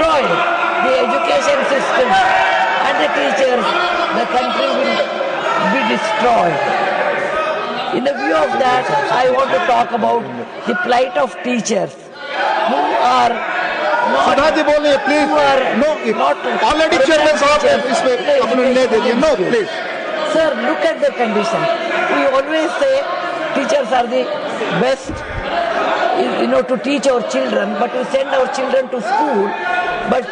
destroy the education system and the teachers, the country will be destroyed. In the view of that, I want to talk about the plight of teachers who are not. Sudha ji बोल रहे हैं, please. No, already chairman साहब इसमें अपने ले दे दिए. No, please. Sir, look at the condition. We always say teachers are the best, to teach our children, but we send our children to school. But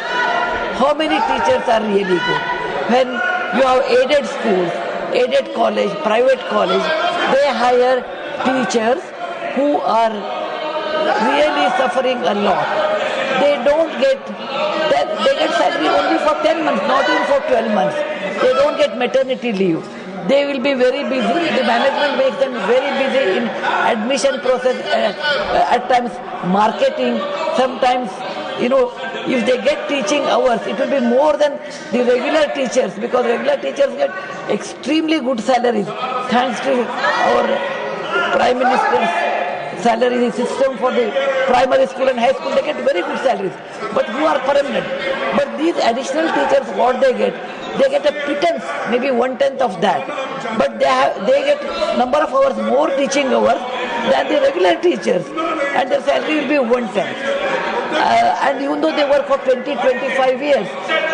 how many teachers are really good? When you have aided schools, aided college, private college, they hire teachers who are really suffering a lot. They don't get, they get salary only for 10 months, not even for 12 months. They don't get maternity leave. They will be very busy. The management makes them very busy in admission process, at times marketing. Sometimes, if they get teaching hours, it will be more than the regular teachers, because regular teachers get extremely good salaries. Thanks to our Prime Minister's salary system for the primary school and high school, they get very good salaries, but who are permanent. But these additional teachers, what they get a pittance, maybe 1/10 of that. But they get number of hours, more teaching hours than the regular teachers, and their salary will be 1/10. And even though they work for 20-25 years,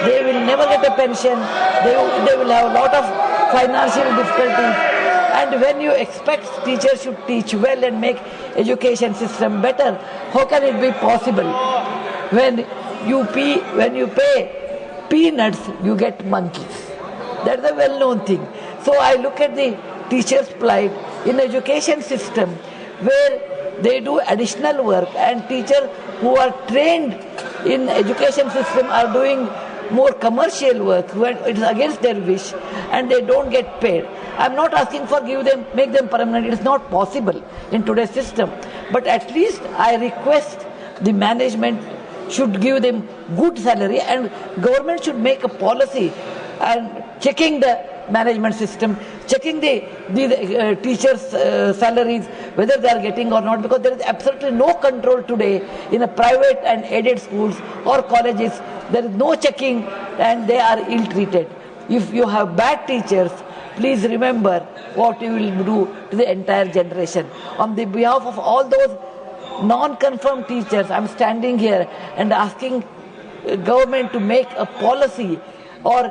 they will never get a pension. They will have a lot of financial difficulty. And when you expect teachers should teach well and make education system better, how can it be possible? When you pay peanuts, you get monkeys. That's a well-known thing. So I look at the teachers' plight in education system, where they do additional work, and teachers who are trained in education system are doing more commercial work when it is against their wish, and they don't get paid. I'm not asking for make them permanent. It is not possible in today's system. But at least I request the management should give them good salary, and government should make a policy and checking the management system, checking the teachers' salaries, whether they are getting or not, because there is absolutely no control today in a private and aided schools or colleges. There is no checking, and they are ill-treated. If you have bad teachers, please remember what you will do to the entire generation. On the behalf of all those non-confirmed teachers, I'm standing here and asking government to make a policy or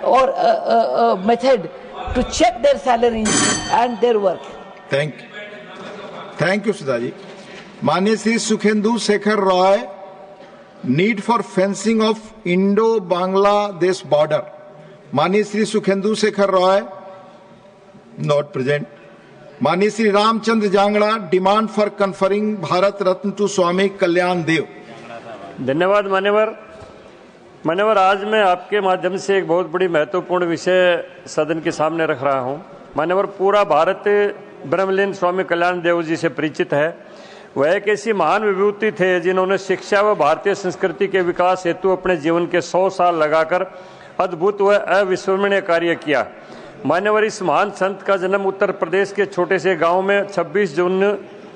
a method to check their salaries and their work. Thank you, Sudha ji. माननीय Shri Sukhendu Sekhar Roy, need for fencing of Indo Bangladesh border. माननीय Shri Sukhendu Sekhar Roy, not present. माननीय Shri Ramchandra Jangra, demand for conferring Bharat Ratna to Swami Kalyan Dev. धन्यवाद मान्यवर, आज मैं आपके माध्यम से एक बहुत बड़ी महत्वपूर्ण विषय सदन के सामने रख रहा हूं. मान्यवर, पूरा भारत ब्रह्मलीन स्वामी कल्याण देव जी से परिचित है. वह एक ऐसी महान विभूति थे जिन्होंने शिक्षा व भारतीय संस्कृति के विकास हेतु अपने जीवन के 100 साल लगाकर अद्भुत व अविस्मरणीय कार्य किया. मान्यवर, इस महान संत का जन्म उत्तर प्रदेश के छोटे से गांव में 26 जून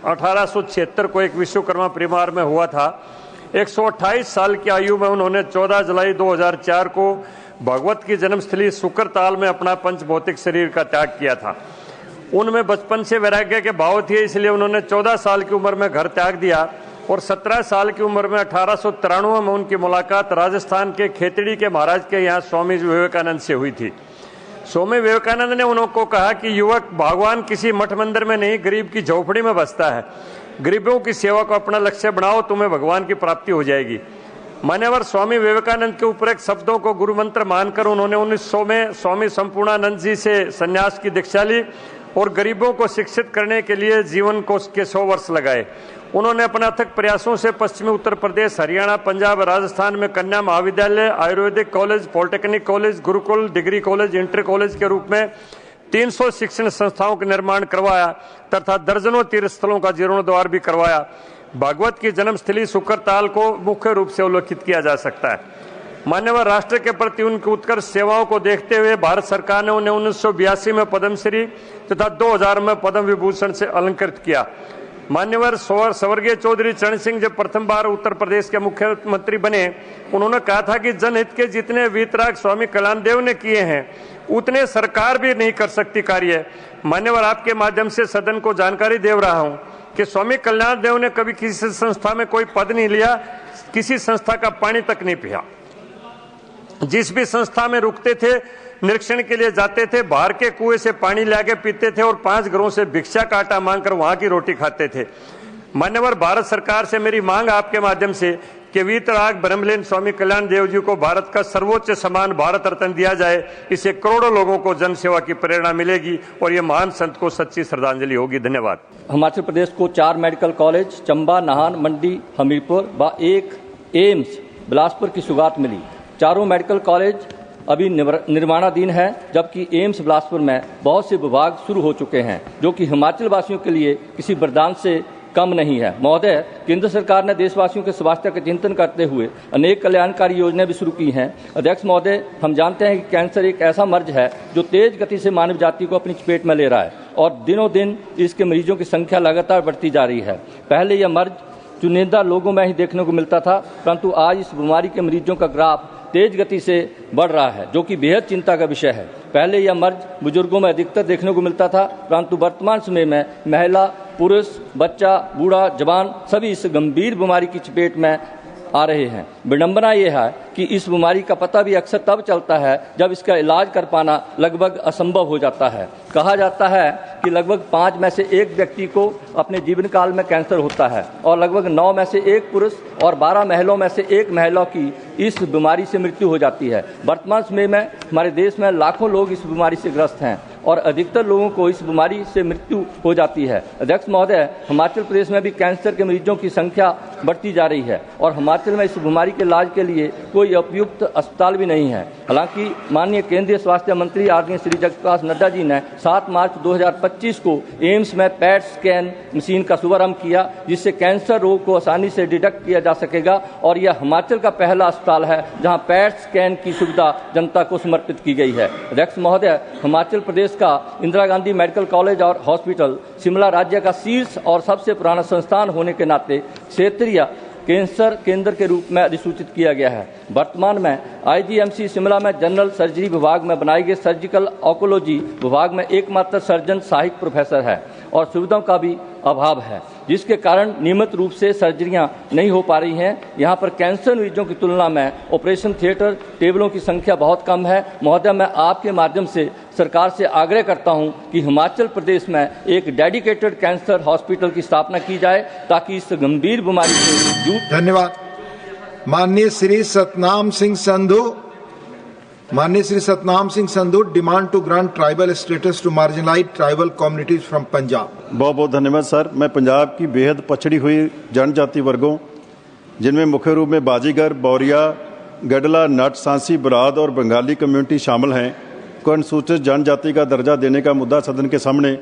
1876 को एक विश्वकर्मा परिवार में हुआ था. 128 साल की आयु में उन्होंने 14 जुलाई 2004 को भगवत की जन्मस्थली सुकरताल में अपना पंचभौतिक शरीर का त्याग किया था. उनमें बचपन से वैराग्य के भाव थे, इसलिए उन्होंने 14 साल की उम्र में घर त्याग दिया और 17 साल की उम्र में 1893 में उनकी मुलाकात राजस्थान के खेतड़ी के महाराज के यहाँ स्वामी विवेकानंद से हुई थी. स्वामी विवेकानंद ने उनको कहा कि युवक, भगवान किसी मठ मंदिर में नहीं, गरीब की झोपड़ी में बसता है. गरीबों की सेवा को अपना लक्ष्य बनाओ, तुम्हें भगवान की प्राप्ति हो जाएगी. मान्यवर, स्वामी विवेकानंद के ऊपर एक शब्दों को गुरु मंत्र मानकर उन्होंने 1900 में स्वामी संपूर्णानंद जी से संन्यास की दीक्षा ली और गरीबों को शिक्षित करने के लिए जीवन को के 100 वर्ष लगाए. उन्होंने अपने अथक प्रयासों से पश्चिमी उत्तर प्रदेश, हरियाणा, पंजाब, राजस्थान में कन्या महाविद्यालय, Ayurvedic college, polytechnic college, Gurukul, degree college, inter college के रूप में 300 शिक्षण संस्थाओं का निर्माण करवाया तथा दर्जनों तीर्थ स्थलों का जीर्णोद्धार भी करवाया. भागवत की जन्मस्थली सुकरताल को मुख्य रूप से उल्लेखित किया जा सकता है. मान्यवर, राष्ट्र के प्रति उनकी उत्कृष्ट सेवाओं को देखते हुए भारत सरकार ने उन्हें 1982 में पद्मश्री तथा 2000 में पद्म विभूषण से अलंकृत किया. मान्यवर स्वर्गीय चौधरी चरण सिंह जब प्रथम बार उत्तर प्रदेश के मुख्यमंत्री बने, उन्होंने कहा था कि जनहित के जितने वीतराग स्वामी कल्याण देव ने किए हैं उतने सरकार भी नहीं कर सकती कार्य। मान्यवर, आपके माध्यम से सदन को जानकारी दे रहा हूं कि स्वामी कल्याण देव ने कभी किसी संस्था में कोई पद नहीं लिया, किसी संस्था का पानी तक नहीं पिया। जिस भी संस्था में रुकते थे, निरीक्षण के लिए जाते थे, बाहर के कुएं से पानी लाके पीते थे और 5 घरों से भिक्षा का आटा मांगकर वहां की रोटी खाते थे। मान्यवर, भारत सरकार से मेरी मांग आपके माध्यम से कि वीतराग ब्रह्मलीन स्वामी कल्याण देव जी को भारत का सर्वोच्च सम्मान भारत रत्न दिया जाए। इससे करोड़ों लोगों को जन सेवा की प्रेरणा मिलेगी और ये महान संत को सच्ची श्रद्धांजलि होगी। धन्यवाद। हिमाचल प्रदेश को 4 मेडिकल कॉलेज चंबा, नाहन, मंडी, हमीरपुर व 1 एम्स बिलासपुर की सौगात मिली। चारों मेडिकल कॉलेज अभी निर्माणाधीन है, जबकि एम्स बिलासपुर में बहुत से विभाग शुरू हो चुके हैं, जो कि हिमाचल वासियों के लिए किसी वरदान से कम नहीं है। महोदय, केंद्र सरकार ने देशवासियों के स्वास्थ्य का चिंतन करते हुए अनेक कल्याणकारी योजनाएं भी शुरू की हैं। अध्यक्ष महोदय, हम जानते हैं कि कैंसर एक ऐसा मर्ज है जो तेज गति से मानव जाति को अपनी चपेट में ले रहा है और दिनों दिन इसके मरीजों की संख्या लगातार बढ़ती जा रही है। पहले यह मर्ज चुनिंदा लोगों में ही देखने को मिलता था, परंतु आज इस बीमारी के मरीजों का ग्राफ तेज गति से बढ़ रहा है, जो कि बेहद चिंता का विषय है। पहले यह मर्ज बुजुर्गों में अधिकतर देखने को मिलता था, परंतु वर्तमान समय में महिला, पुरुष, बच्चा, बूढ़ा, जवान सभी इस गंभीर बीमारी की चपेट में आ रहे हैं। विडंबना यह है कि इस बीमारी का पता भी अक्सर तब चलता है जब इसका इलाज कर पाना लगभग असंभव हो जाता है। कहा जाता है कि लगभग 5 में से 1 व्यक्ति को अपने जीवन काल में कैंसर होता है और लगभग 9 में से 1 पुरुष और 12 महिलाओं में से 1 महिला की इस बीमारी से मृत्यु हो जाती है। वर्तमान समय में हमारे देश में लाखों लोग इस बीमारी से ग्रस्त हैं और अधिकतर लोगों को इस बीमारी से मृत्यु हो जाती है। अध्यक्ष महोदय, हिमाचल प्रदेश में भी कैंसर के मरीजों की संख्या बढ़ती जा रही है और हिमाचल में इस बीमारी के इलाज के लिए कोई उपयुक्त अस्पताल भी नहीं है। हालांकि माननीय केंद्रीय स्वास्थ्य मंत्री आदरणीय श्री जगत प्रकाश नड्डा जी ने 7 मार्च 2025 को एम्स में पैट स्कैन मशीन का शुभारंभ किया, जिससे कैंसर रोग को आसानी से डिटेक्ट किया जा सकेगा और यह हिमाचल का पहला अस्पताल है जहां पैट स्कैन की सुविधा जनता को समर्पित की गई है। अध्यक्ष महोदय, हिमाचल प्रदेश का इंदिरा गांधी मेडिकल कॉलेज और हॉस्पिटल शिमला राज्य का शीर्ष और सबसे पुराना संस्थान होने के नाते क्षेत्रीय कैंसर केंद्र के रूप में अधिसूचित किया गया है। वर्तमान में आईजीएमसी शिमला में जनरल सर्जरी विभाग में बनाए गए सर्जिकल ऑन्कोलॉजी विभाग में एकमात्र सर्जन सहायक प्रोफेसर है और सुविधाओं का भी अभाव है, जिसके कारण नियमित रूप से सर्जरियां नहीं हो पा रही हैं। यहां पर कैंसर मरीजों की तुलना में ऑपरेशन थिएटर टेबलों की संख्या बहुत कम है। महोदय, मैं आपके माध्यम से सरकार से आग्रह करता हूं कि हिमाचल प्रदेश में एक डेडिकेटेड कैंसर हॉस्पिटल की स्थापना की जाए ताकि इस गंभीर बीमारी से धन्यवाद। माननीय Shri Satnam Singh Sandhu demand to grant tribal status to marginalised tribal communities from Punjab. बहुत बहुत धन्यवाद सर। मैं पंजाब की बेहद पछड़ी हुई जनजाति वर्गों, जिनमें मुख्य रूप में बाजीगर, बौरिया, गडला, नट, सांसी, बराद और बंगाली कम्युनिटी शामिल हैं, को अनुसूचित जनजाति का दर्जा देने का मुद्दा सदन के सामने